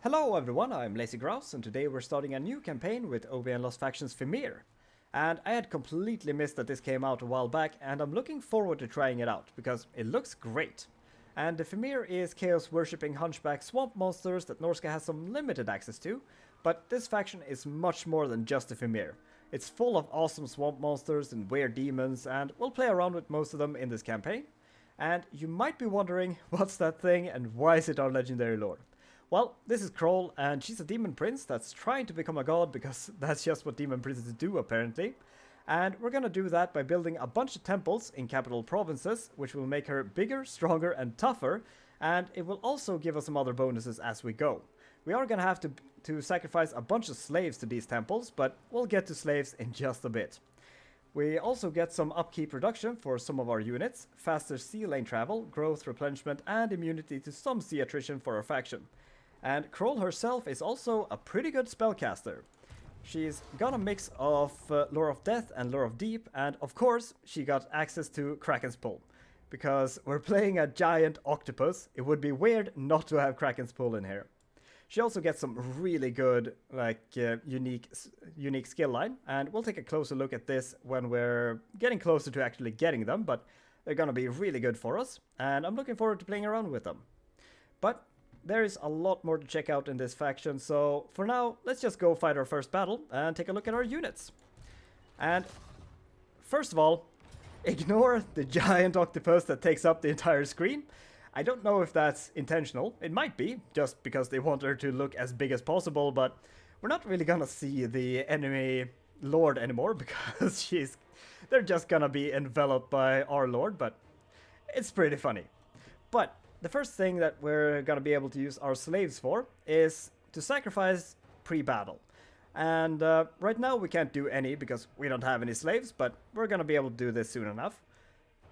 Hello everyone, I'm Lazy Grouse, and today we're starting a new campaign with OvN Lost Faction's Fimir. And I had completely missed that this came out a while back, and I'm looking forward to trying it out, because it looks great. And the Fimir is chaos worshipping hunchback swamp monsters that Norsca has some limited access to, but this faction is much more than just the Fimir. It's full of awesome swamp monsters and weird demons, and we'll play around with most of them in this campaign. And you might be wondering, what's that thing and why is it our legendary lord? Well, this is Kroll, and she's a demon prince that's trying to become a god because that's just what demon princes do apparently. And we're gonna do that by building a bunch of temples in capital provinces, which will make her bigger, stronger and tougher, and it will also give us some other bonuses as we go. We are gonna have to sacrifice a bunch of slaves to these temples, but we'll get to slaves in just a bit. We also get some upkeep reduction for some of our units, faster sea lane travel, growth, replenishment and immunity to some sea attrition for our faction. And Kroll herself is also a pretty good spellcaster. She's got a mix of Lore of Death and Lore of Deep, and of course she got access to Kraken's Pull. Because we're playing a giant octopus, it would be weird not to have Kraken's Pull in here. She also gets some really good, unique skill line, and we'll take a closer look at this when we're getting closer to actually getting them, but they're gonna be really good for us, and I'm looking forward to playing around with them. But there is a lot more to check out in this faction, so for now, let's just go fight our first battle and take a look at our units. And first of all, ignore the giant octopus that takes up the entire screen. I don't know if that's intentional. It might be, just because they want her to look as big as possible, but we're not really gonna see the enemy lord anymore because they're just gonna be enveloped by our lord, but it's pretty funny. But the first thing that we're gonna be able to use our slaves for is to sacrifice pre-battle. And right now we can't do any because we don't have any slaves, but we're gonna be able to do this soon enough.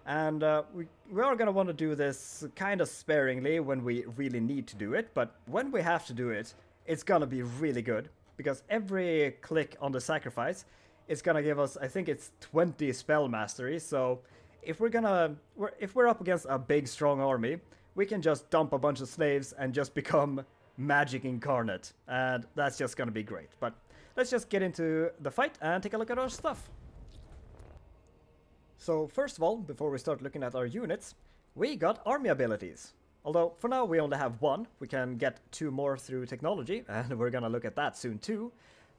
And we are gonna want to do this kind of sparingly when we really need to do it, but when we have to do it, it's gonna be really good, because every click on the sacrifice is gonna give us, I think it's 20 spell mastery, so if we're up against a big strong army, we can just dump a bunch of slaves and just become magic incarnate, and that's just gonna be great. But let's just get into the fight and take a look at our stuff. So first of all, before we start looking at our units, we got army abilities. Although for now we only have one, we can get 2 more through technology, and we're gonna look at that soon too.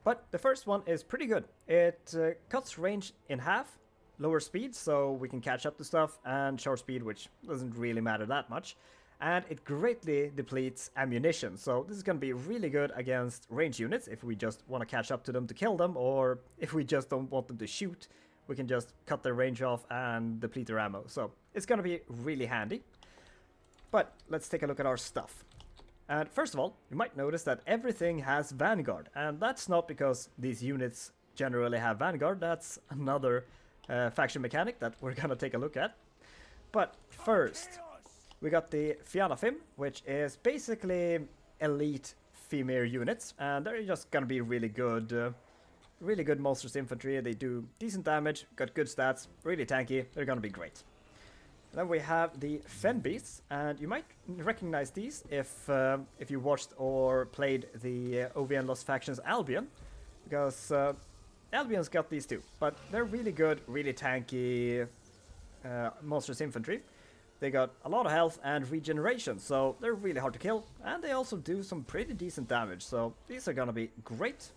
But the first one is pretty good. It cuts range in half, lower speed, so we can catch up to stuff, and short speed, which doesn't really matter that much. And it greatly depletes ammunition, so this is going to be really good against range units if we just want to catch up to them to kill them, or if we just don't want them to shoot, we can just cut their range off and deplete their ammo. So it's going to be really handy. But let's take a look at our stuff. And first of all, you might notice that everything has Vanguard, and that's not because these units generally have Vanguard, that's another faction mechanic that we're gonna take a look at. But first, we got the Fim, which is basically elite Fimir units, and they're just gonna be really good monstrous infantry. They do decent damage, got good stats, really tanky, they're gonna be great. Then we have the Fen Beasts, and you might recognize these if you watched or played the OvN Lost Faction's Albion, because Albion's got these too, but they're really good, really tanky monstrous infantry. They got a lot of health and regeneration, so they're really hard to kill, and they also do some pretty decent damage, so these are gonna be great.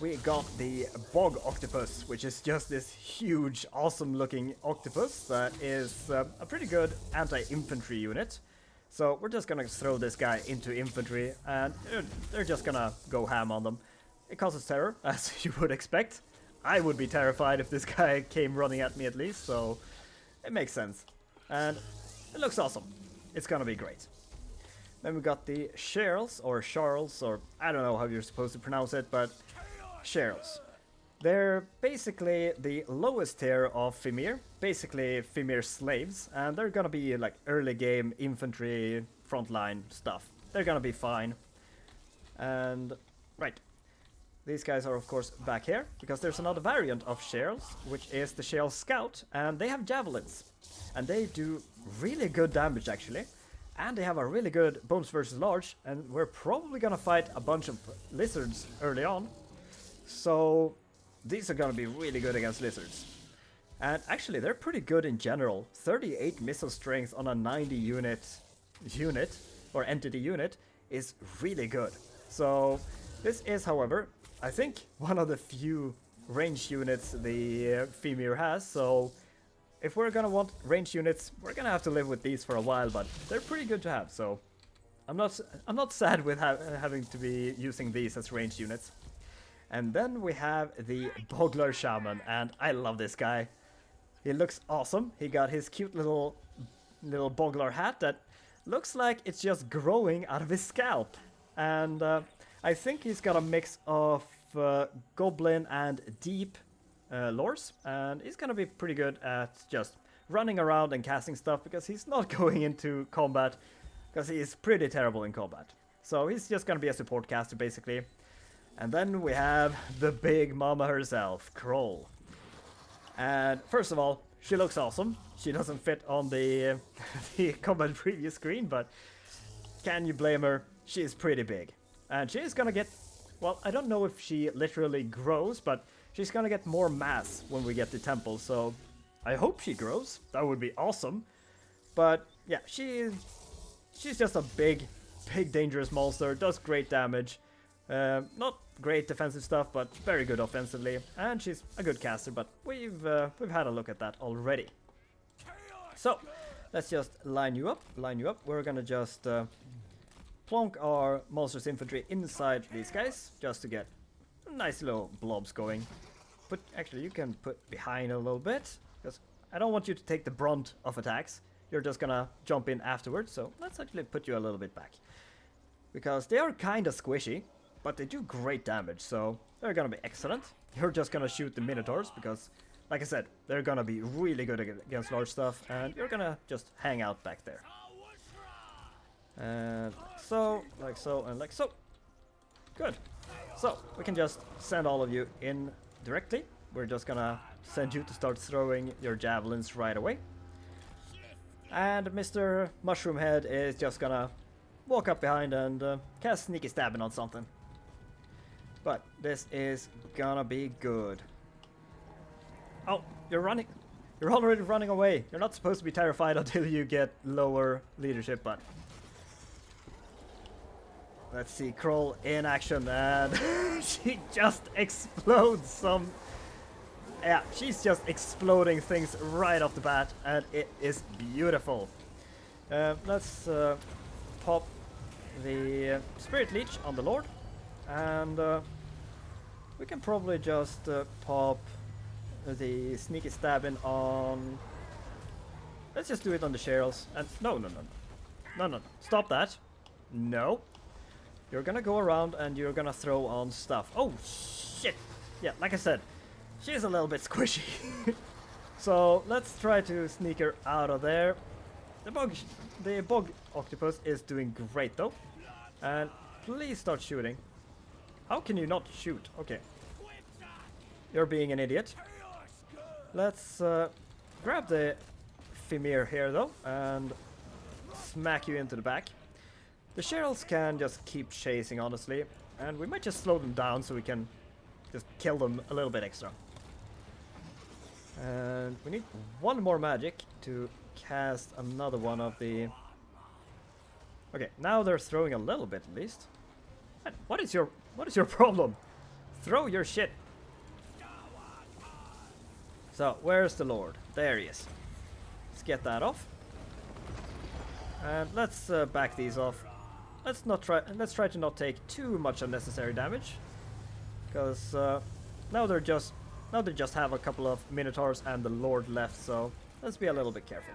We got the Bog Octopus, which is just this huge, awesome looking octopus that is a pretty good anti-infantry unit. So we're just gonna throw this guy into infantry, and they're just gonna go ham on them. It causes terror, as you would expect. I would be terrified if this guy came running at me at least, so it makes sense. And it looks awesome. It's gonna be great. Then we got the Sherls, or Charles, or I don't know how you're supposed to pronounce it, but Sherls. They're basically the lowest tier of Fimir, basically Fimir slaves, and they're gonna be like early game infantry frontline stuff. They're gonna be fine. And right. These guys are of course back here, because there's another variant of Sherls, which is the Sherl Scout, and they have javelins. And they do really good damage actually. And they have a really good bones versus large, and we're probably gonna fight a bunch of lizards early on. So these are gonna be really good against lizards. And actually they're pretty good in general. 38 missile strength on a 90 unit or entity unit is really good. So this is, however, I think one of the few ranged units the Fimir has, so if we're gonna want ranged units, we're gonna have to live with these for a while, but they're pretty good to have, so I'm not sad with having to be using these as ranged units. And then we have the Bogler Shaman, and I love this guy. He looks awesome. He got his cute little Bogler hat that looks like it's just growing out of his scalp. And I think he's got a mix of Goblin and Deep lores, and he's gonna be pretty good at just running around and casting stuff because he's not going into combat because he is pretty terrible in combat. So he's just gonna be a support caster basically. And then we have the big mama herself, Kroll. And first of all, she looks awesome. She doesn't fit on the the combat preview screen, but can you blame her? She is pretty big. And she is gonna get, well, I don't know if she literally grows, but she's gonna get more mass when we get the temple, so I hope she grows. That would be awesome. But yeah, she's just a big dangerous monster, does great damage. Not great defensive stuff, but very good offensively, and she's a good caster, but we've had a look at that already. So let's just line you up. We're gonna just plonk our monsters infantry inside these guys just to get nice little blobs going. But actually you can put behind a little bit because I don't want you to take the brunt of attacks. You're just gonna jump in afterwards, so let's actually put you a little bit back because they are kind of squishy, but they do great damage, so they're gonna be excellent. You're just gonna shoot the minotaurs because, like I said, they're gonna be really good against large stuff, and you're gonna just hang out back there. And so, like so, and like so. Good. So, we can just send all of you in directly. We're just gonna send you to start throwing your javelins right away. And Mr. Mushroom Head is just gonna walk up behind and cast sneaky stabbing on something. But this is gonna be good. Oh, you're running. You're already running away. You're not supposed to be terrified until you get lower leadership, but let's see Kroll in action, and she just explodes some. Yeah, she's just exploding things right off the bat, and it is beautiful. Let's pop the Spirit Leech on the Lord, and we can probably just pop the Sneaky Stabbing on. Let's just do it on the Sherrills. And no, stop that. No. You're gonna go around and you're gonna throw on stuff. Oh shit! Yeah, like I said, she's a little bit squishy. So let's try to sneak her out of there. The bog octopus is doing great though. And please start shooting. How can you not shoot? Okay. You're being an idiot. Let's grab the Fimir here though and smack you into the back. The Sherrills can just keep chasing, honestly, and we might just slow them down so we can just kill them a little bit extra. And we need one more magic to cast another one of the... Okay, now they're throwing a little bit at least. And what is your problem? Throw your shit. So, where's the Lord? There he is. Let's get that off. And let's back these off. Let's try to not take too much unnecessary damage, because now they just have a couple of minotaurs and the Lord left, so let's be a little bit careful.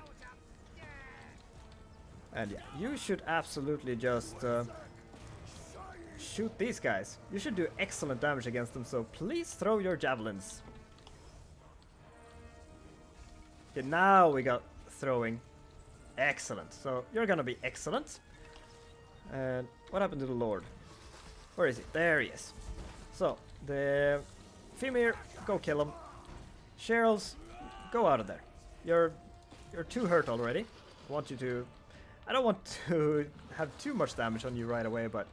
And yeah, you should absolutely just shoot these guys. You should do excellent damage against them, so please throw your javelins. Okay, now we got throwing. Excellent. So you're gonna be excellent. And what happened to the Lord? Where is he? There he is. So the Fimir, go kill him. Sherrills, go out of there. You're too hurt already. I want you to I don't want to have too much damage on you right away, but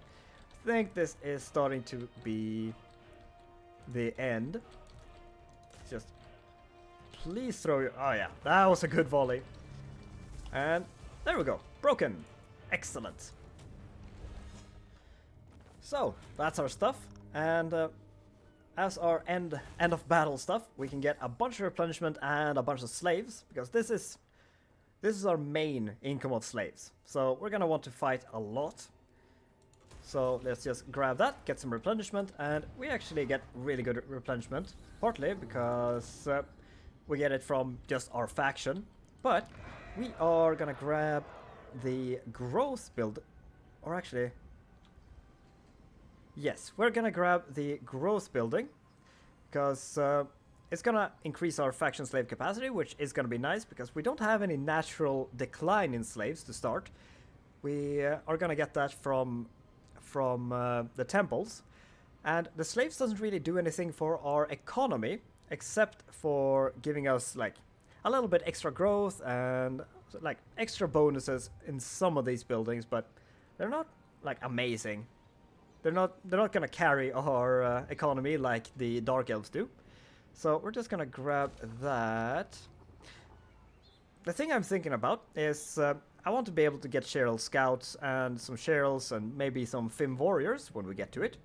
I think this is starting to be the end. Just please throw your... Oh yeah, that was a good volley. And there we go. Broken. Excellent. So, that's our stuff. And as our end of battle stuff, we can get a bunch of replenishment and a bunch of slaves, because this is our main income of slaves. So we're gonna want to fight a lot. So let's just grab that, get some replenishment, and we actually get really good replenishment, partly because we get it from just our faction, but we are gonna grab the growth build, or actually, yes, we're gonna grab the growth building, because it's gonna increase our faction slave capacity, which is gonna be nice, because we don't have any natural decline in slaves to start. We are gonna get that from the temples, and the slaves doesn't really do anything for our economy, except for giving us like a little bit extra growth and like extra bonuses in some of these buildings, but they're not like amazing. They're not gonna carry our economy like the Dark Elves do. So we're just gonna grab that. The thing I'm thinking about is I want to be able to get Cheryl Scouts and some Cheryls and maybe some Fim Warriors when we get to it.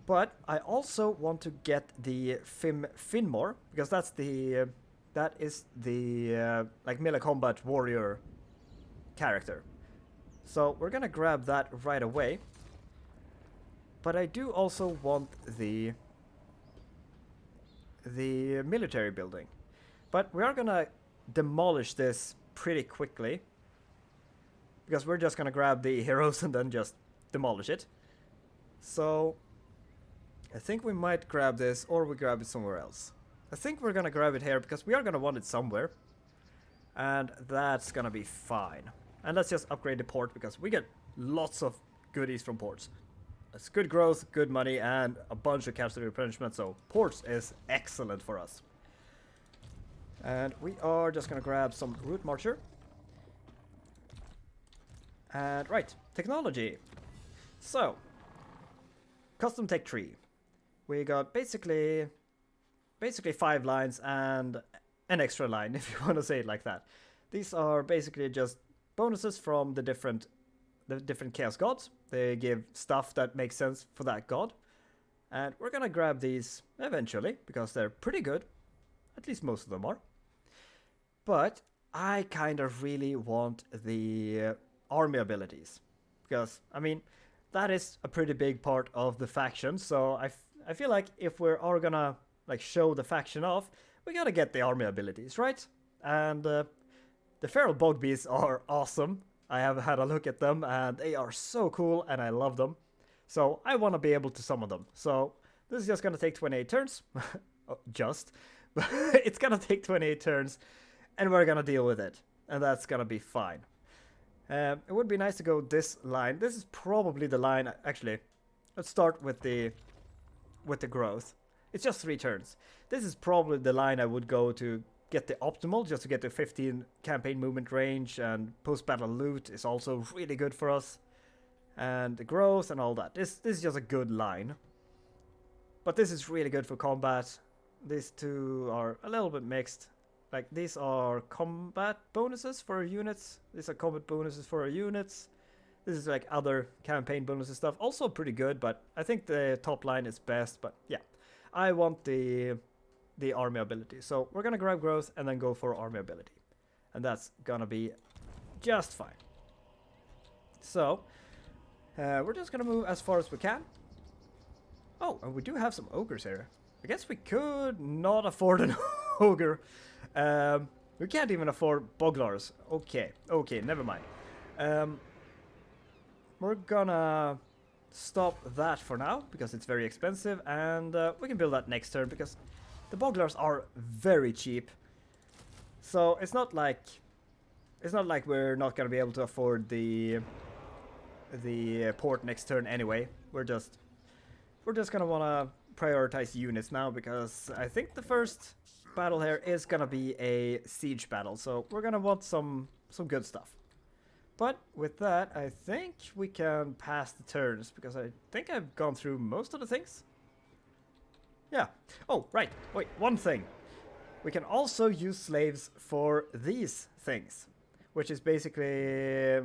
But I also want to get the Finmore, because that is the like melee combat warrior character. So we're gonna grab that right away. But I do also want the military building. But we are gonna demolish this pretty quickly, because we're just gonna grab the heroes and then just demolish it. So I think we might grab this, or we grab it somewhere else. I think we're gonna grab it here, because we are gonna want it somewhere, and that's gonna be fine. And let's just upgrade the port, because we get lots of goodies from ports. It's good growth, good money, and a bunch of capacity replenishment, so ports is excellent for us. And we are just gonna grab some root marcher. And right, technology. So, custom tech tree. We got basically 5 lines and an extra line, if you want to say it like that. These are basically just bonuses from the different chaos gods. They give stuff that makes sense for that god. And we're gonna grab these eventually, because they're pretty good. At least most of them are. But I kind of really want the army abilities, because, I mean, that is a pretty big part of the faction, so I feel like if we are gonna like show the faction off, we gotta get the army abilities, right? And the feral bog beasts are awesome. I have had a look at them, and they are so cool, and I love them. So I want to be able to summon them. So this is just gonna take 28 turns. Oh, just. It's gonna take 28 turns, and we're gonna deal with it. And that's gonna be fine. It would be nice to go this line. This is probably the line, actually. Let's start with the growth. It's just 3 turns. This is probably the line I would go to get the optimal, just to get the 15 campaign movement range, and post-battle loot is also really good for us. And the growth and all that. This is just a good line. But this is really good for combat. These two are a little bit mixed. Like, these are combat bonuses for our units. These are combat bonuses for our units. This is like other campaign bonuses stuff. Also pretty good, but I think the top line is best. But yeah, I want the army ability. So we're gonna grab growth and then go for army ability. And that's gonna be just fine. So, we're just gonna move as far as we can. Oh, and we do have some ogres here. I guess we could not afford an ogre. We can't even afford boglars. Okay, never mind. We're gonna stop that for now, because it's very expensive, and we can build that next turn, because the boglars are very cheap. So it's not like we're not gonna be able to afford the port next turn anyway. We're just gonna wanna prioritize units now, because I think the first battle here is gonna be a siege battle, so we're gonna want some good stuff. But with that, I think we can pass the turns, because I think I've gone through most of the things. Yeah. Oh, right. Wait, one thing. We can also use slaves for these things, which is basically,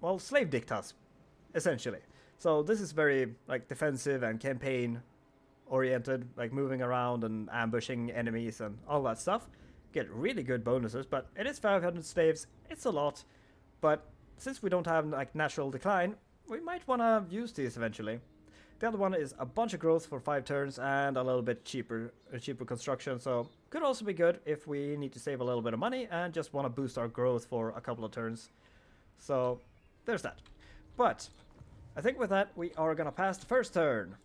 well, slave dictas, essentially. So this is very, like, defensive and campaign oriented, like moving around and ambushing enemies and all that stuff. Get really good bonuses, but it is 500 slaves. It's a lot. But since we don't have like natural decline, we might want to use these eventually. The other one is a bunch of growth for 5 turns and a little bit cheaper construction, so could also be good if we need to save a little bit of money and just want to boost our growth for a couple of turns. So there's that. But I think with that we are gonna pass the first turn.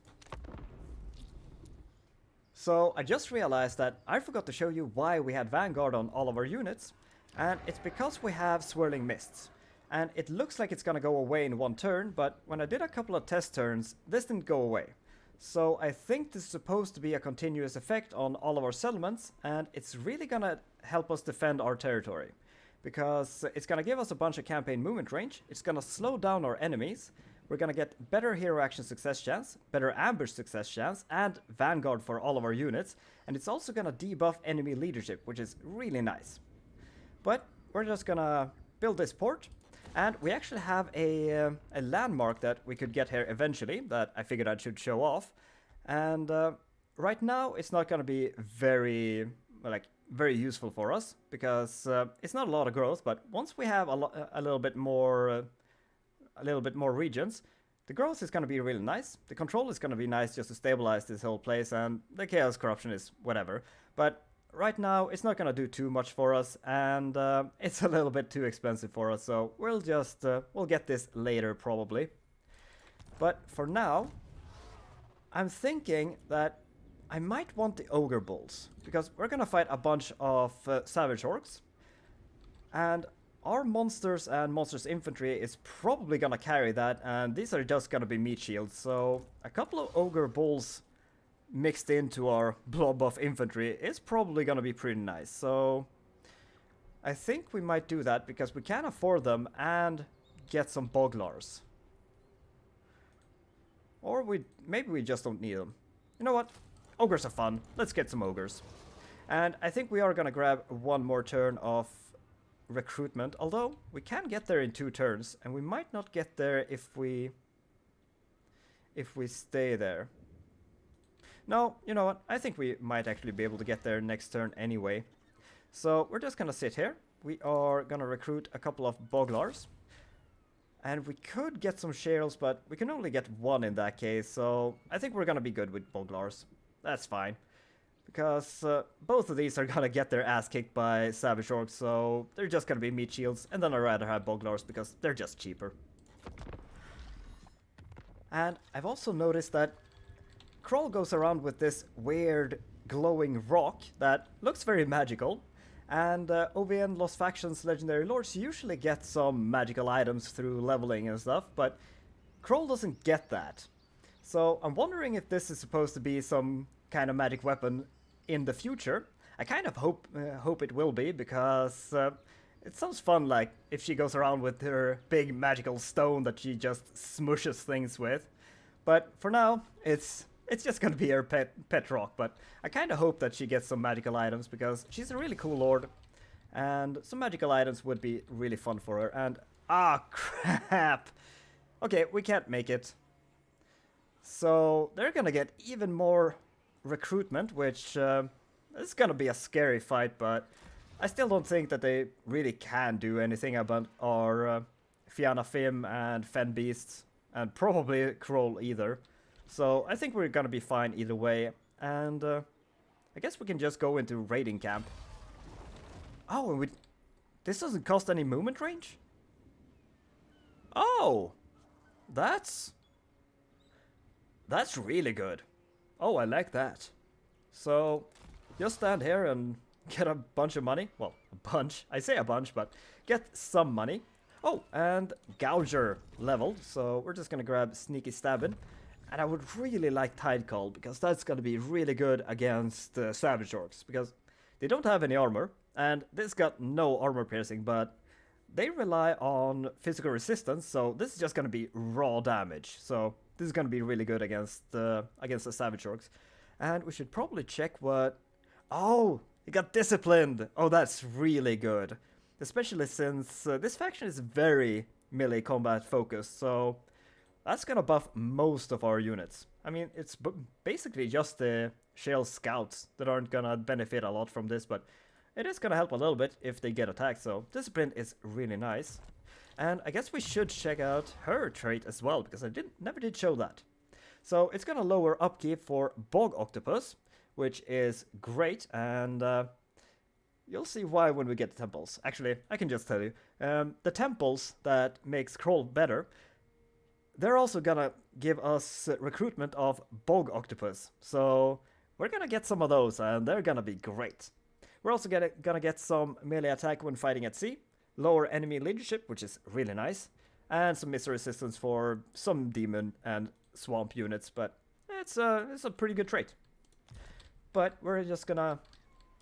So I just realized that I forgot to show you why we had Vanguard on all of our units, and it's because we have Swirling Mists. And it looks like it's gonna go away in one turn, but when I did a couple of test turns, this didn't go away. So I think this is supposed to be a continuous effect on all of our settlements, and it's really gonna help us defend our territory. Because it's gonna give us a bunch of campaign movement range, it's gonna slow down our enemies, we're gonna get better hero action success chance, better ambush success chance, and Vanguard for all of our units, and it's also gonna debuff enemy leadership, which is really nice. But we're just gonna build this port, and we actually have a landmark that we could get here eventually that I figured I should show off. And right now it's not gonna be very useful for us because it's not a lot of growth. But once we have a little bit more regions, the growth is gonna be really nice. The control is gonna be nice just to stabilize this whole place, and the chaos corruption is whatever. But right now, it's not gonna do too much for us, and it's a little bit too expensive for us, so we'll just, we'll get this later probably. But for now, I'm thinking that I might want the Ogre Bulls, because we're gonna fight a bunch of Savage Orcs, and our monsters and monsters infantry is probably gonna carry that, and these are just gonna be meat shields, so a couple of Ogre Bulls mixed into our blob of infantry is probably gonna be pretty nice. So I think we might do that because we can afford them and get some Boglars. Or maybe we just don't need them. You know what? Ogres are fun. Let's get some ogres. And I think we are gonna grab one more turn of recruitment, although we can get there in 2 turns, and we might not get there if we stay there. No, you know what? I think we might actually be able to get there next turn anyway. So we're just gonna sit here. We are gonna recruit a couple of Boglars. And we could get some Sherals, but we can only get 1 in that case. So I think we're gonna be good with Boglars. That's fine. Because both of these are gonna get their ass kicked by Savage Orcs, so they're just gonna be meat shields. And then I'd rather have Boglars because they're just cheaper. And I've also noticed that Kroll goes around with this weird glowing rock that looks very magical, and OvN Lost Factions Legendary Lords usually get some magical items through leveling and stuff, but Kroll doesn't get that. So I'm wondering if this is supposed to be some kind of magic weapon in the future. I kind of hope it will be, because it sounds fun, like if she goes around with her big magical stone that she just smushes things with. But for now, it's just gonna be her pet rock, but I kind of hope that she gets some magical items, because she's a really cool lord, and some magical items would be really fun for her. And crap! Okay, we can't make it. So they're gonna get even more recruitment, which is gonna be a scary fight, but I still don't think that they really can do anything about our Fianna Fim and Fen Beasts, and probably Kroll either. So I think we're gonna be fine either way, and I guess we can just go into raiding camp. Oh, and this doesn't cost any movement range? Oh! That's really good. Oh, I like that. So, just stand here and get a bunch of money. Well, a bunch. I say a bunch, but get some money. Oh, and Gouger leveled, so we're just gonna grab Sneaky Stabbin'. And I would really like Tide Call, because that's gonna be really good against Savage Orcs, because they don't have any armor, and this got no armor piercing, but they rely on physical resistance, so this is just gonna be raw damage. So this is gonna be really good against the Savage Orcs. And we should probably check what... Oh, he got disciplined! Oh, that's really good. Especially since this faction is very melee combat focused, so that's gonna buff most of our units. I mean, it's basically just the Shell Scouts that aren't gonna benefit a lot from this, but it is gonna help a little bit if they get attacked, so discipline is really nice. And I guess we should check out her trait as well, because I never did show that. So it's gonna lower upkeep for Bog Octopus, which is great, and you'll see why when we get the temples. Actually, I can just tell you. The temples that makes Kroll better, they're also gonna give us recruitment of Bog Octopus. So we're gonna get some of those, and they're gonna be great. We're also gonna get some melee attack when fighting at sea, lower enemy leadership, which is really nice, and some missile resistance for some demon and swamp units, but it's a pretty good trait. But we're just gonna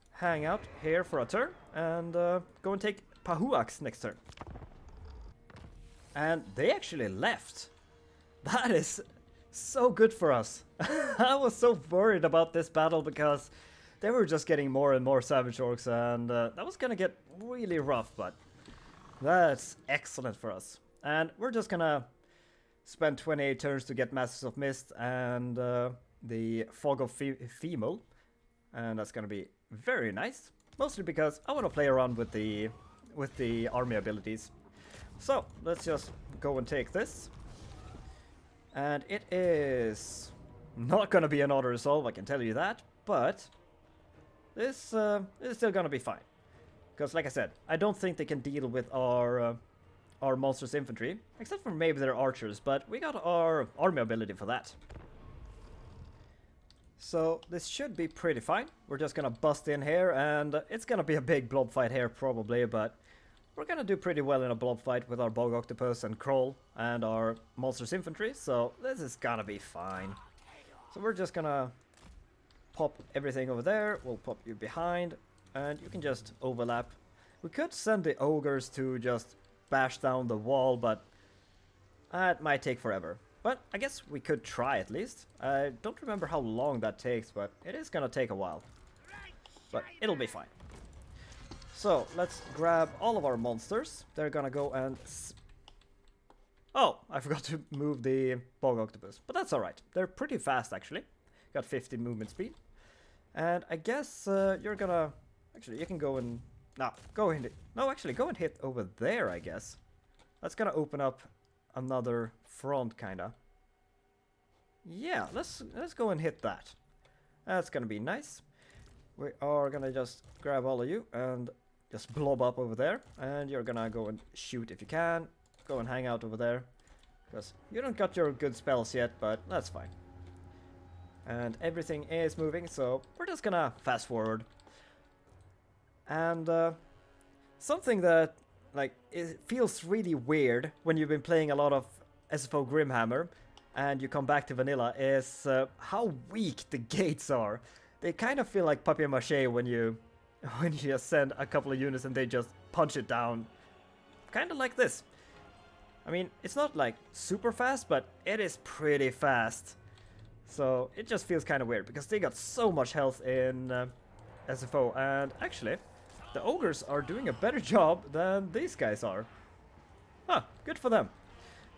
hang out here for a turn and go and take Pahuax next turn. And they actually left. That is so good for us. I was so worried about this battle because they were just getting more and more Savage Orcs, and that was gonna get really rough, but that's excellent for us. And we're just gonna spend 28 turns to get Masters of Mist and the Fog of Female, and that's gonna be very nice. Mostly because I want to play around with the army abilities. So let's just go and take this. And it is not gonna be an auto resolve, I can tell you that, but this is still gonna be fine. Because like I said, I don't think they can deal with our monsters infantry, except for maybe their archers, but we got our army ability for that. So this should be pretty fine. We're just gonna bust in here, and it's gonna be a big blob fight here probably, but we're gonna do pretty well in a blob fight with our Bog Octopus and Kroll and our monsters infantry, so this is gonna be fine. So we're just gonna pop everything over there. We'll pop you behind, and you can just overlap. We could send the ogres to just bash down the wall, but it might take forever. But I guess we could try at least. I don't remember how long that takes, but it is gonna take a while. But it'll be fine. So let's grab all of our monsters. They're gonna go and... Oh, I forgot to move the Bog Octopus, but that's alright. They're pretty fast actually. Got 50 movement speed. And I guess you're gonna... Actually, you can go and... No, go and hit... No, actually, go and hit over there, I guess. That's gonna open up another front, kinda. Yeah, let's go and hit that. That's gonna be nice. We are gonna just grab all of you and just blob up over there. And you're gonna go and shoot if you can. Go and hang out over there. Because you don't got your good spells yet, but that's fine. And everything is moving, so we're just gonna fast forward. And something that, like, it feels really weird when you've been playing a lot of SFO Grimhammer and you come back to vanilla is how weak the gates are. They kind of feel like papier-mâché when you just send a couple of units and they just punch it down. Kind of like this. I mean, it's not like super fast, but it is pretty fast. So it just feels kind of weird because they got so much health in SFO, and actually the ogres are doing a better job than these guys are. Huh, good for them.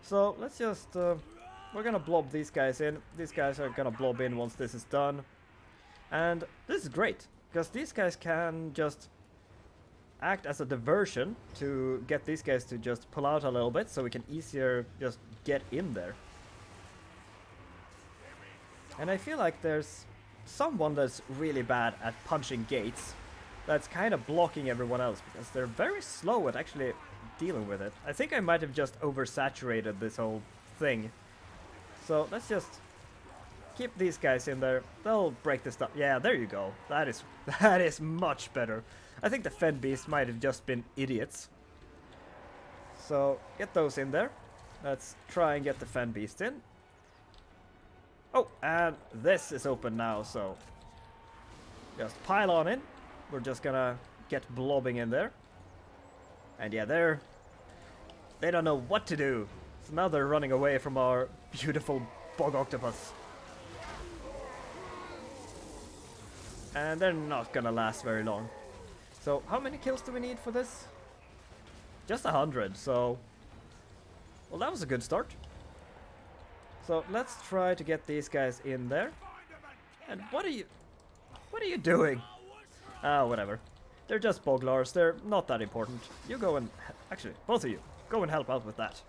So let's just we're gonna blob these guys in. These guys are gonna blob in once this is done, and this is great because these guys can just act as a diversion to get these guys to just pull out a little bit so we can easier just get in there. And I feel like there's someone that's really bad at punching gates that's kind of blocking everyone else because they're very slow at actually dealing with it. I think I might have just oversaturated this whole thing. So let's just keep these guys in there. They'll break this stuff. Yeah, there you go. That is much better. I think the Fen Beasts might have just been idiots. So get those in there. Let's try and get the Fen Beast in. Oh, and this is open now, so just pile on in. We're just gonna get blobbing in there. And yeah, they're They don't know what to do. So now they're running away from our beautiful bog octopus. And they're not gonna last very long. So how many kills do we need for this? Just 100, so... Well, that was a good start. So let's try to get these guys in there. And what are you doing? Ah, whatever. They're just boglars, they're not that important. You go and... Actually, both of you, go and help out with that.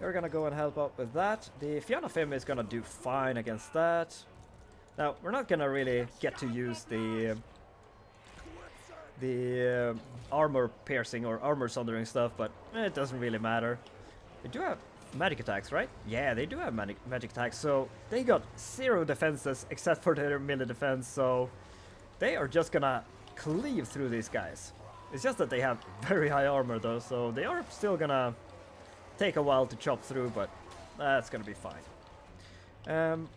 You're gonna go and help out with that. The Fianna Fim is gonna do fine against that. Now, we're not gonna really get to use the armor piercing or armor sundering stuff, but it doesn't really matter. They do have magic attacks, right? Yeah, they do have magic attacks, so they got 0 defenses except for their melee defense, so they are just gonna cleave through these guys. It's just that they have very high armor though, so they are still gonna take a while to chop through, but that's gonna be fine.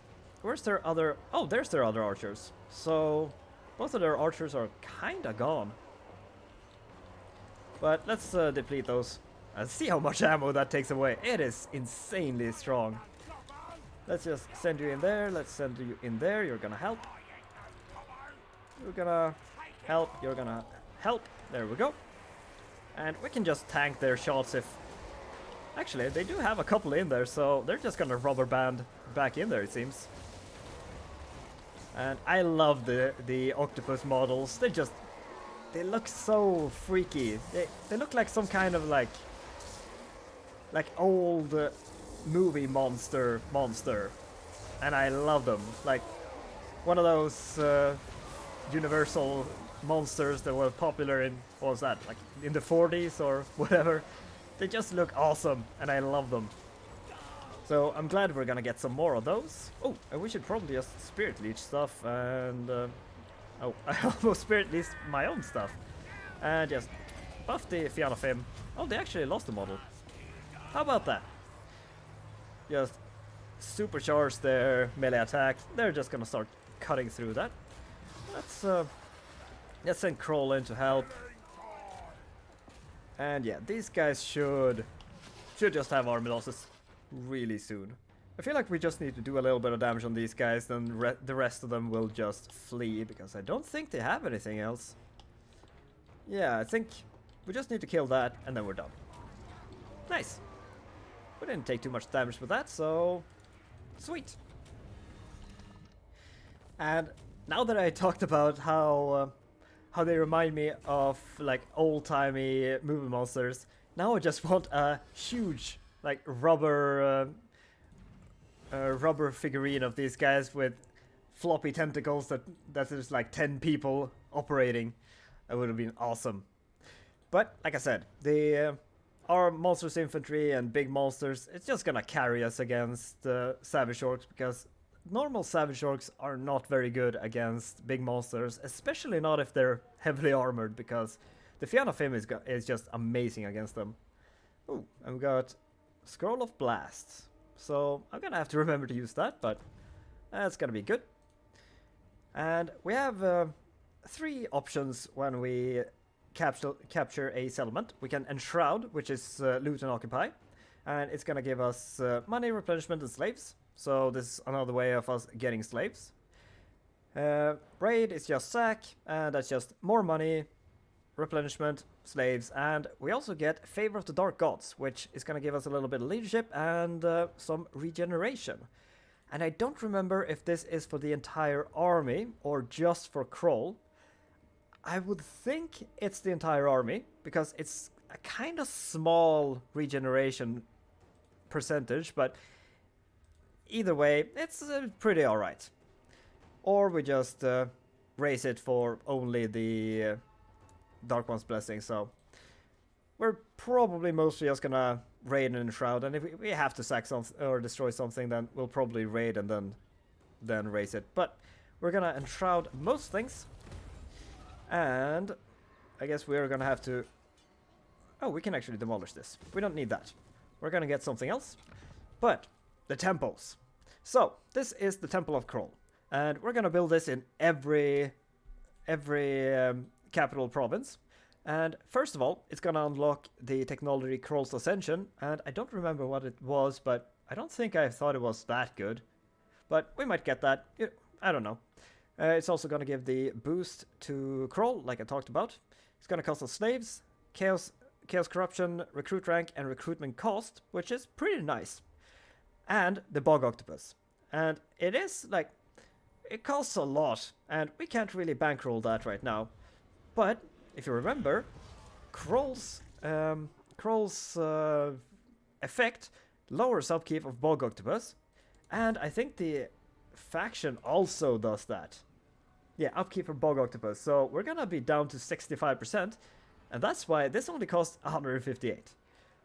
Where's their other... Oh, there's their other archers. So, both of their archers are kinda gone. But let's deplete those and see how much ammo that takes away. It is insanely strong. Let's just send you in there. Let's send you in there. You're gonna help. You're gonna help. You're gonna help. There we go. And we can just tank their shots if... Actually, they do have a couple in there, so they're just gonna rubber band back in there, it seems. And I love the octopus models. They look so freaky. They look like some kind of like old movie monster, and I love them. Like one of those Universal monsters that were popular in, what was that, like in the 40s or whatever. They just look awesome, and I love them. So I'm glad we're gonna get some more of those. Oh, and we should probably just spirit leech stuff and... oh, I almost spirit leech my own stuff. And just buff the Fianna Fim. Oh, they actually lost the model. How about that? Just supercharge their melee attack. They're just gonna start cutting through that. Let's send Kroll in to help. And yeah, these guys should just have army losses really soon. I feel like we just need to do a little bit of damage on these guys, then the rest of them will just flee, because I don't think they have anything else. Yeah, I think we just need to kill that, and then we're done. Nice. We didn't take too much damage with that, so... Sweet. And now that I talked about how they remind me of, like, old-timey movie monsters, now I just want a huge... like rubber figurine of these guys with floppy tentacles that is like 10 people operating. That would have been awesome. But like I said, our monsters infantry and big monsters, it's just gonna carry us against savage orcs, because normal savage orcs are not very good against big monsters, especially not if they're heavily armored, because the Fianna Fim is just amazing against them. Ooh, and we got Scroll of Blasts. So I'm gonna have to remember to use that, but that's gonna be good. And we have 3 options when we capture a settlement. We can enshroud, which is loot and occupy, and it's gonna give us money, replenishment, and slaves. So this is another way of us getting slaves. Raid is just sack, and that's just more money, replenishment, slaves, and we also get Favor of the Dark Gods, which is going to give us a little bit of leadership and some regeneration. And I don't remember if this is for the entire army or just for Kroll. I would think it's the entire army, because it's a kind of small regeneration percentage, but either way, it's pretty alright. Or we just raise it for only the Dark One's Blessing, so we're probably mostly just gonna raid and enshroud, and if we have to sack something or destroy something, then we'll probably raid and then raise it. But we're gonna enshroud most things, and I guess we're gonna have to... Oh, we can actually demolish this. We don't need that. We're gonna get something else. But the temples. So this is the Temple of Kroll, and we're gonna build this in every capital province. And first of all, it's gonna unlock the technology Kroll's Ascension, and I don't remember what it was, but I don't think I thought it was that good. But we might get that. I don't know. It's also gonna give the boost to Kroll, like I talked about. It's gonna cost us slaves, chaos corruption, recruit rank, and recruitment cost, which is pretty nice. And the bog octopus. And it is like, it costs a lot, and we can't really bankroll that right now. But if you remember, Kroll's effect lowers upkeep of bog octopus, and I think the faction also does that. Yeah, upkeep for bog octopus. So we're gonna be down to 65%, and that's why this only costs 158.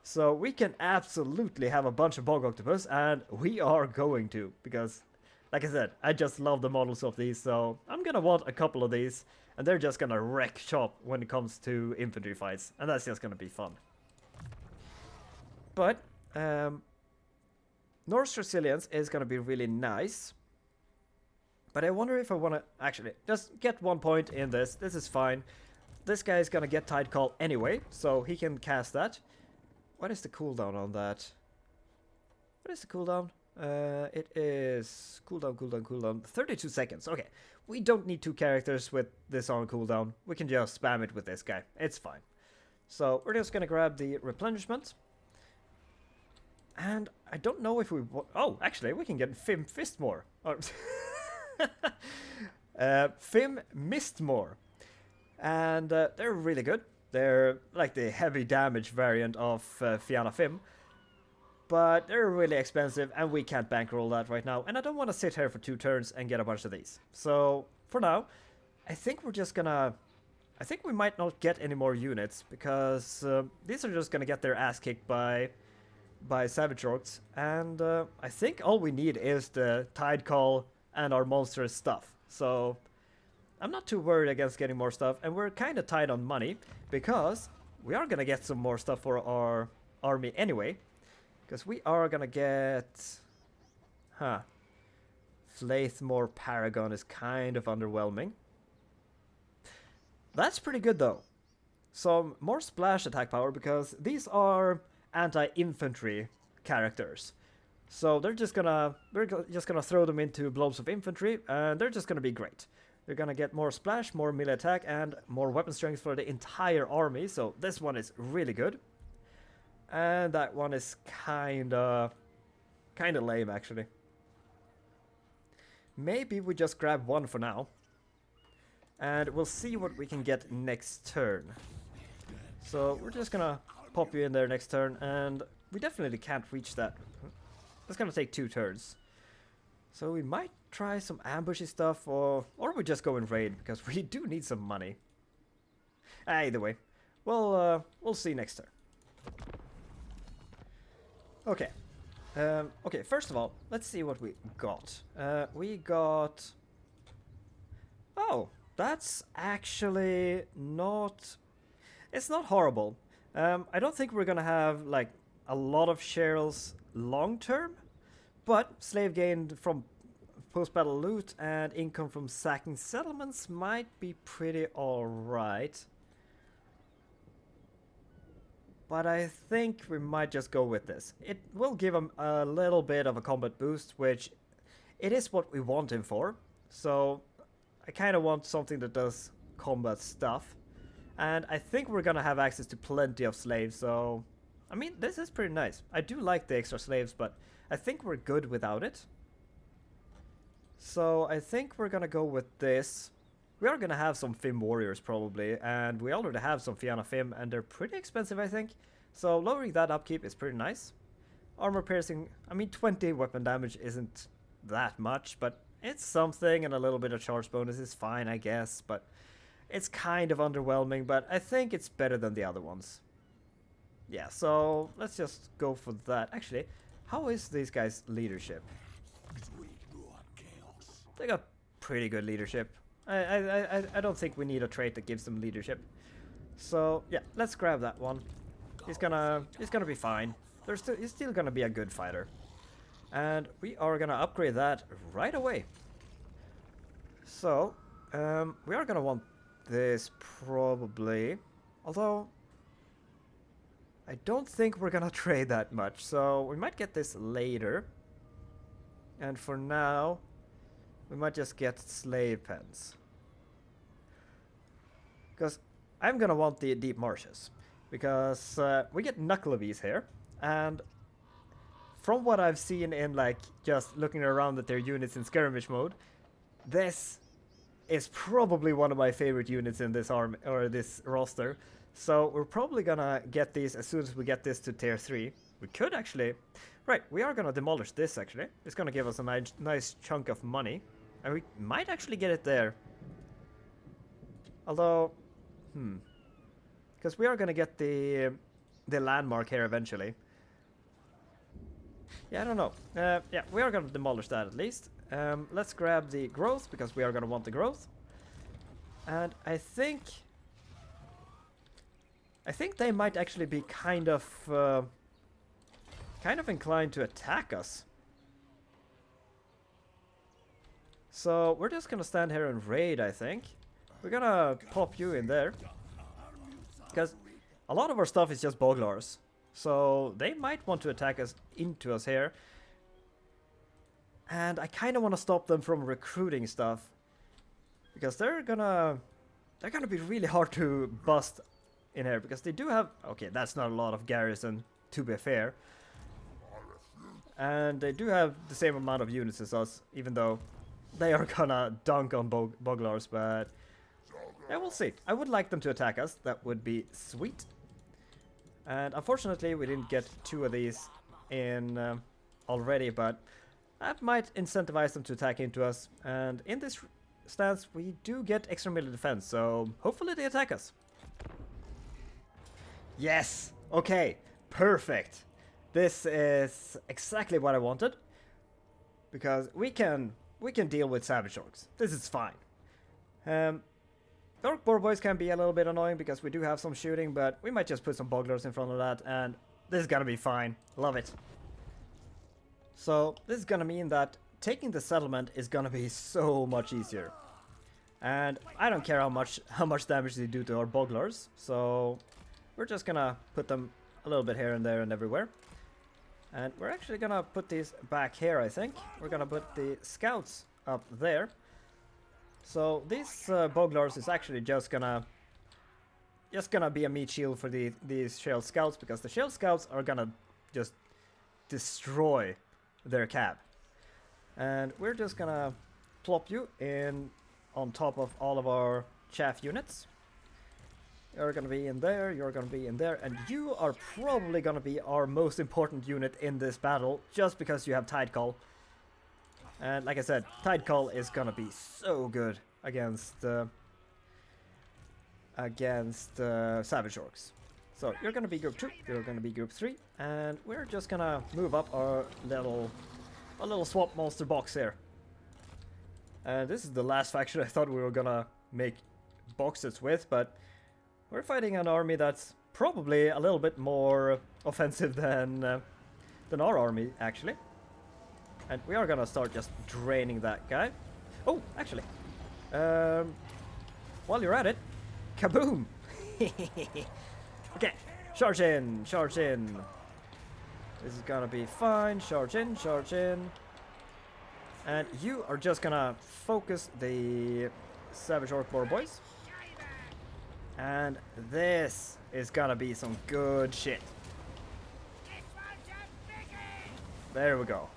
So we can absolutely have a bunch of bog octopus, and we are going to, because, like I said, I just love the models of these, so I'm gonna want a couple of these, and they're just gonna wreck shop when it comes to infantry fights, and that's just gonna be fun. But, Norse Resilience is gonna be really nice, but I wonder if I wanna, actually, just get 1 point in this. This is fine. This guy is gonna get Tide Call anyway, so he can cast that. What is the cooldown on that? What is the cooldown? It is cooldown, 32 seconds. Okay, we don't need 2 characters with this on cooldown. We can just spam it with this guy. It's fine. So we're just gonna grab the replenishment. And I don't know if we... Oh, actually, we can get Fim Fistmore. Oh. Fim Mistmore. And they're really good. They're like the heavy damage variant of Fianna Fim. But they're really expensive, and we can't bankroll that right now. And I don't want to sit here for 2 turns and get a bunch of these. So, for now, I think we're just gonna... I think we might not get any more units, because these are just gonna get their ass kicked by Savage Orcs. And I think all we need is the Tide Call and our monstrous stuff. So, I'm not too worried against getting more stuff. And we're kind of tight on money, because we are gonna get some more stuff for our army anyway. Because we are gonna get... Flaithmore Paragon is kind of underwhelming. That's pretty good though. Some more splash attack power, because these are anti-infantry characters. So they're just gonna... We're just gonna throw them into blobs of infantry, and they're just gonna be great. They're gonna get more splash, more melee attack, and more weapon strength for the entire army. So this one is really good. And that one is kinda lame, actually. Maybe we just grab one for now. And we'll see what we can get next turn. So we're just gonna pop you in there next turn, and we definitely can't reach that. It's gonna take 2 turns. So we might try some ambushy stuff, or we just go and raid, because we do need some money. Either way, we'll see next turn. Okay. Okay, first of all, let's see what we got. We got... Oh, that's actually not... It's not horrible. I don't think we're gonna have, like, a lot of Cheryl's long-term, but slave gained from post-battle loot and income from sacking settlements might be pretty alright. But I think we might just go with this. It will give him a little bit of a combat boost, which it is what we want him for. So I kind of want something that does combat stuff. And I think we're gonna have access to plenty of slaves, so... I mean, this is pretty nice. I do like the extra slaves, but I think we're good without it. So I think we're gonna go with this. We are gonna have some Fim warriors probably, and we already have some Fianna Fim, and they're pretty expensive, I think. So lowering that upkeep is pretty nice. Armor piercing, I mean 20 weapon damage isn't that much, but it's something, and a little bit of charge bonus is fine, I guess, but it's kind of underwhelming, but I think it's better than the other ones. Yeah, so let's just go for that. Actually, how is these guys' leadership? They got pretty good leadership. I don't think we need a trait that gives them leadership. So yeah, let's grab that one. He's gonna be fine. He's still gonna be a good fighter. And we are gonna upgrade that right away. So we are gonna want this probably Although, I don't think we're gonna trade that much, so we might get this later. And for now, we might just get slave pens. Because I'm gonna want the deep marshes. Because we get knuckle of these here, and from what I've seen in like just looking around at their units in skirmish mode, this is probably one of my favorite units in this army or this roster. So we're probably gonna get these as soon as we get this to tier 3. We could actually, right, we are gonna demolish this actually. It's gonna give us a nice chunk of money, and we might actually get it there. Although, because we are gonna get the landmark here eventually. Yeah, I don't know. Yeah, we are gonna demolish that at least. Let's grab the growth because we are gonna want the growth. And I think they might actually be kind of inclined to attack us. So we're just gonna stand here and raid, I think. We're gonna pop you in there. Because a lot of our stuff is just boglars. So they might want to attack us into us here. And I kind of want to stop them from recruiting stuff. Because they're gonna be really hard to bust in here. Because they do have... Okay, that's not a lot of garrison, to be fair. And they do have the same amount of units as us. Even though they are gonna dunk on boglars. But yeah, we'll see. I would like them to attack us. That would be sweet. And unfortunately, we didn't get 2 of these in already, but that might incentivize them to attack into us. And in this stance, we do get extra melee defense, so hopefully they attack us. Yes! Okay, perfect. This is exactly what I wanted. Because we can deal with savage orcs. This is fine. The orc boar boys can be a little bit annoying because we do have some shooting, but we might just put some boglars in front of that, and this is gonna be fine. Love it. So this is gonna mean that taking the settlement is gonna be so much easier. And I don't care how much damage they do to our boglars, so we're just gonna put them a little bit here and there and everywhere. And we're actually gonna put these back here, I think. We're gonna put the scouts up there. So these boglars is actually just gonna be a meat shield for these shell scouts, because the shell scouts are gonna just destroy their cab. And we're just gonna plop you in on top of all of our chaff units. You're gonna be in there, you're gonna be in there, and you are probably gonna be our most important unit in this battle, just because you have Tide Call. And like I said, Tide Call is gonna be so good against savage orcs. So you're gonna be group 2, you're gonna be group 3, and we're just gonna move up our little swamp monster box here. And this is the last faction I thought we were gonna make boxes with, but we're fighting an army that's probably a little bit more offensive than our army, actually. And we are gonna start just draining that guy. Oh, actually. While you're at it, kaboom! Okay, charge in, charge in. This is gonna be fine. Charge in, charge in. And you are just gonna focus the Savage Orc Boar boys. And this is gonna be some good shit. There we go.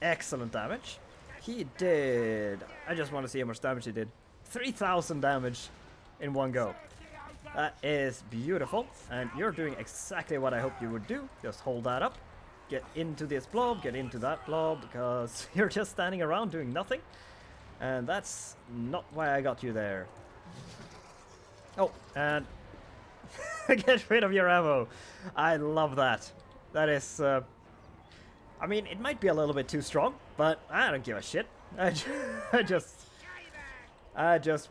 Excellent damage. He did... I just want to see how much damage he did. 3,000 damage in one go. That is beautiful. And you're doing exactly what I hoped you would do. Just hold that up. Get into this blob, get into that blob, because you're just standing around doing nothing. And that's not why I got you there. Oh, and get rid of your ammo. I love that. That is... I mean, it might be a little bit too strong, but I don't give a shit. I just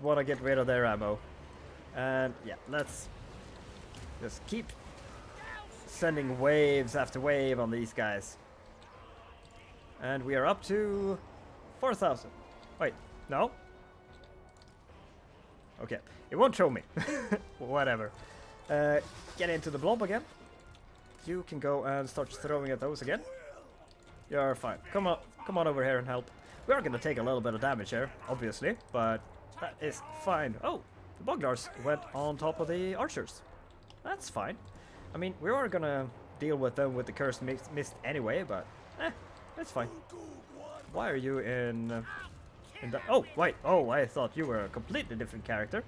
want to get rid of their ammo. And yeah, let's just keep sending waves after wave on these guys. And we are up to 4,000. Wait, no? Okay, it won't show me. Whatever. Get into the blob again. You can go and start throwing at those again. You're fine. Come on over here and help. We are gonna take a little bit of damage here, obviously, but that is fine. Oh, the Boglars went on top of the archers. That's fine. I mean, we are gonna deal with them with the cursed mist anyway, but that's fine. Why are you in the... Oh, wait. Oh, I thought you were a completely different character.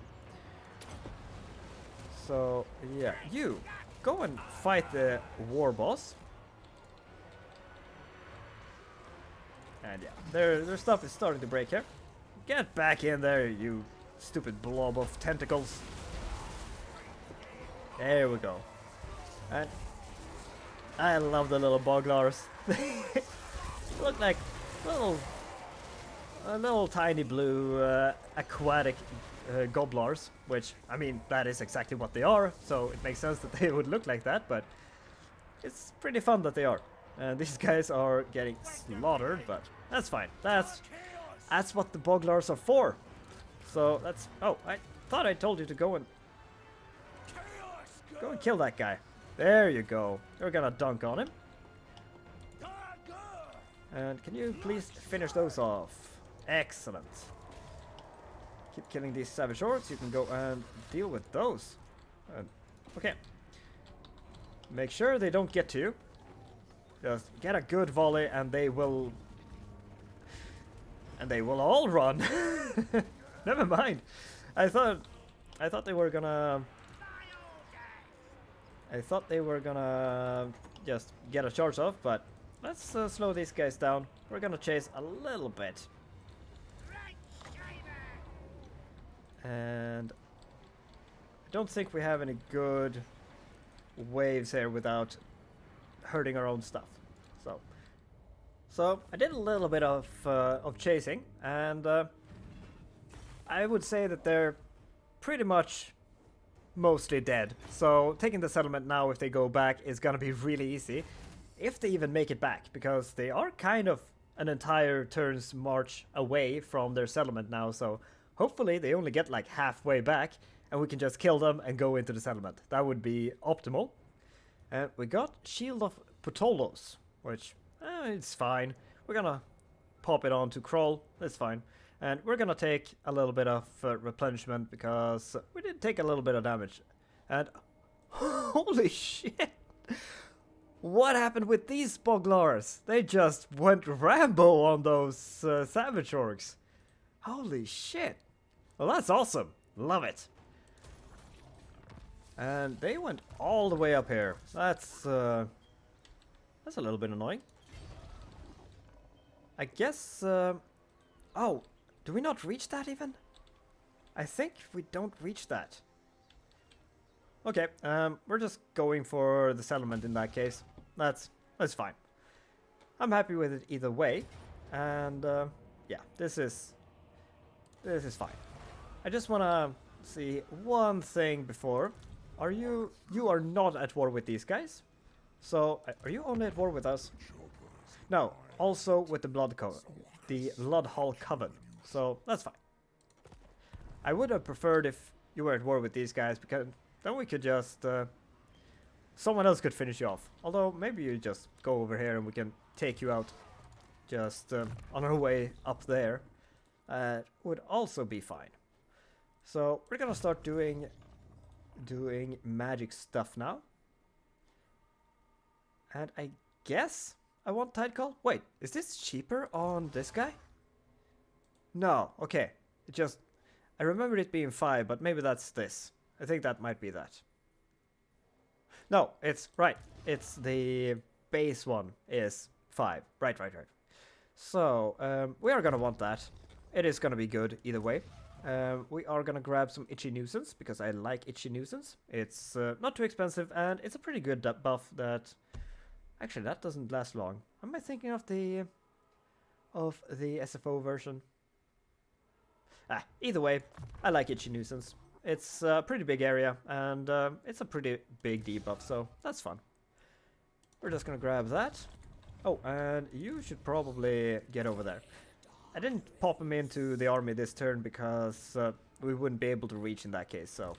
So, yeah. You, go and fight the war boss. And yeah, their stuff is starting to break here. Get back in there, you stupid blob of tentacles. There we go. And I love the little Boglars. Look like little tiny blue aquatic gobblers, which, I mean, that is exactly what they are, so it makes sense that they would look like that, but it's pretty fun that they are. And these guys are getting slaughtered, but that's fine. That's what the Boglars are for. So that's... Oh, I thought I told you to go and kill that guy. There you go. You're gonna dunk on him. And can you please finish those off? Excellent. Keep killing these savage orcs. You can go and deal with those. Okay. Make sure they don't get to you. Just get a good volley and they will... And they will all run. Never mind. I thought they were gonna... just get a charge off, but let's slow these guys down. We're gonna chase a little bit. And I don't think we have any good waves here without hurting our own stuff. So I did a little bit of chasing, and I would say that they're pretty much mostly dead. So taking the settlement now, if they go back, is gonna be really easy, if they even make it back, because they are kind of an entire turn's march away from their settlement now. So hopefully they only get like halfway back, and we can just kill them and go into the settlement. That would be optimal. And we got Shield of Potolos, which it's fine. We're gonna pop it on to Kroll. That's fine. And we're gonna take a little bit of replenishment because we did take a little bit of damage. And holy shit! What happened with these Boglars? They just went Rambo on those savage orcs. Holy shit! Well, that's awesome. Love it. And they went all the way up here. That's a little bit annoying. I guess... oh, do we not reach that even? I think we don't reach that. Okay, we're just going for the settlement in that case. That's fine. I'm happy with it either way. And yeah, this is fine. I just wanna see one thing before. You are not at war with these guys? So, are you only at war with us? No, also with the Bloodhall Coven. So, that's fine. I would have preferred if you were at war with these guys, because then we could just... someone else could finish you off. Although, maybe you just go over here and we can take you out just on our way up there. Would also be fine. So, we're gonna start doing magic stuff now. And I guess I want Tidecall. Wait, is this cheaper on this guy? No, okay. It just... I remember it being 5, but maybe that's this. I think that might be that. No, it's... Right. It's the base one is 5. Right. So, we are gonna want that. It is gonna be good either way. We are gonna grab some Itchy Nuisance, because I like Itchy Nuisance. It's not too expensive, and it's a pretty good buff that... Actually, that doesn't last long. Am I thinking of the SFO version? Either way, I like Itchy Nuisance. It's a pretty big area, and it's a pretty big debuff, so that's fun. We're just gonna grab that. Oh, and you should probably get over there. I didn't pop him into the army this turn because we wouldn't be able to reach in that case, so...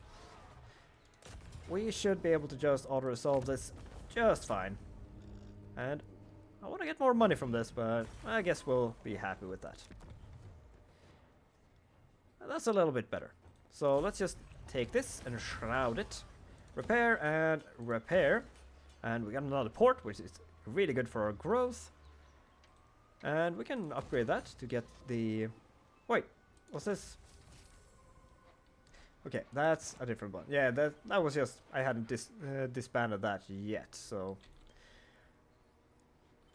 we should be able to just auto-resolve this just fine. And I want to get more money from this, but I guess we'll be happy with that. That's a little bit better. So let's just take this and shroud it. Repair and repair. And we got another port, which is really good for our growth. And we can upgrade that to get the... Wait, what's this? Okay, that's a different one. Yeah, that was just... I hadn't disbanded that yet, so...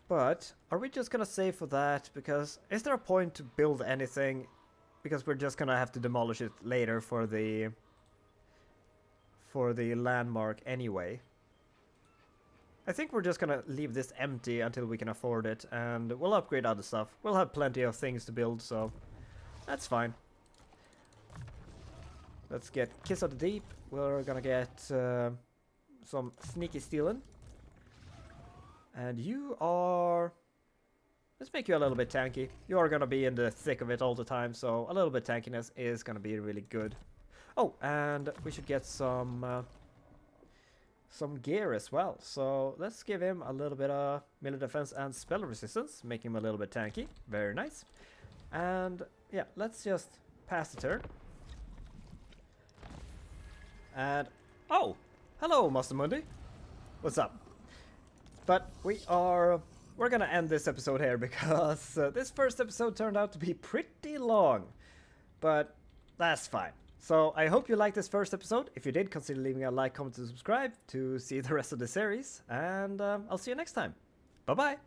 But, are we just gonna save for that? Because, is there a point to build anything? Because we're just gonna have to demolish it later for the landmark anyway. I think we're just gonna leave this empty until we can afford it, and we'll upgrade other stuff. We'll have plenty of things to build, so that's fine. Let's get Kiss of the Deep. We're gonna get some sneaky stealing. And you are... Let's make you a little bit tanky. You are gonna be in the thick of it all the time, so a little bit tankiness is gonna be really good. Oh, and we should get some gear as well. So let's give him a little bit of melee defense and spell resistance, make him a little bit tanky. Very nice. And yeah, let's just pass the turn. And oh, hello, Master Mundi. What's up? But we're gonna end this episode here because this first episode turned out to be pretty long. But that's fine. So I hope you liked this first episode. If you did, consider leaving a like, comment, and subscribe to see the rest of the series. And I'll see you next time. Bye-bye.